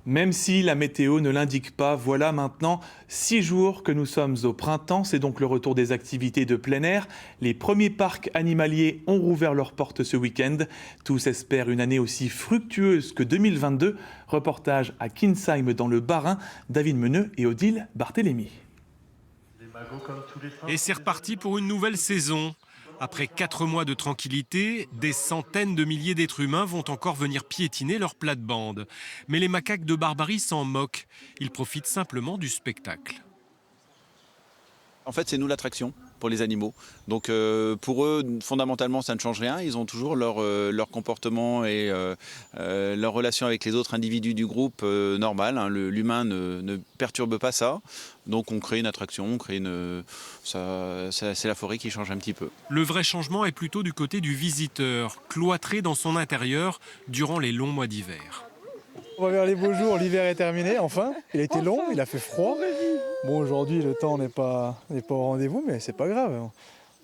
Même si la météo ne l'indique pas, voilà maintenant 6 jours que nous sommes au printemps. C'est donc le retour des activités de plein air. Les premiers parcs animaliers ont rouvert leurs portes ce week-end. Tous espèrent une année aussi fructueuse que 2022. Reportage à Kinsheim dans le Bas-Rhin, David Meneux et Odile Barthélémy. Et c'est reparti pour une nouvelle saison. Après 4 mois de tranquillité, des centaines de milliers d'êtres humains vont encore venir piétiner leur plate-bande. Mais les macaques de Barbarie s'en moquent. Ils profitent simplement du spectacle. En fait, c'est nous l'attraction pour les animaux. Donc pour eux, fondamentalement, ça ne change rien. Ils ont toujours leur comportement et leur relation avec les autres individus du groupe normal. Hein. L'humain ne perturbe pas ça. Donc on crée une attraction, c'est la forêt qui change un petit peu. Le vrai changement est plutôt du côté du visiteur, cloîtré dans son intérieur durant les longs mois d'hiver. On va vers les beaux jours, l'hiver est terminé, enfin. Il a été long, il a fait froid. Bon, aujourd'hui, le temps n'est pas au rendez-vous, mais c'est pas grave,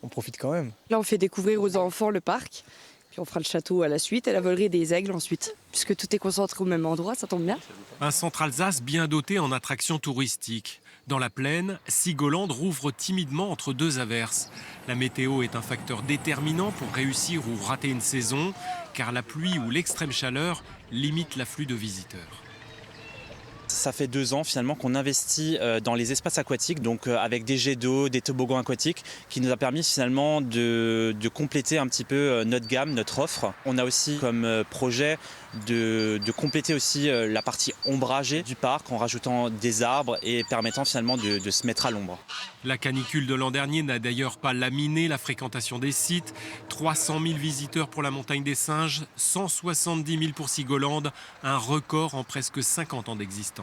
on profite quand même. Là, on fait découvrir aux enfants le parc, puis on fera le château à la suite et la volerie des aigles ensuite. Puisque tout est concentré au même endroit, ça tombe bien. Un centre Alsace bien doté en attractions touristiques. Dans la plaine, Sigoland rouvre timidement entre 2 averses. La météo est un facteur déterminant pour réussir ou rater une saison, car la pluie ou l'extrême chaleur limite l'afflux de visiteurs. Ça fait 2 ans finalement qu'on investit dans les espaces aquatiques, donc avec des jets d'eau, des toboggans aquatiques, qui nous a permis finalement de compléter un petit peu notre gamme, notre offre. On a aussi comme projet de compléter aussi la partie ombragée du parc en rajoutant des arbres et permettant finalement de se mettre à l'ombre. La canicule de l'an dernier n'a d'ailleurs pas laminé la fréquentation des sites. 300 000 visiteurs pour la montagne des singes, 170 000 pour Sigoland, un record en presque 50 ans d'existence.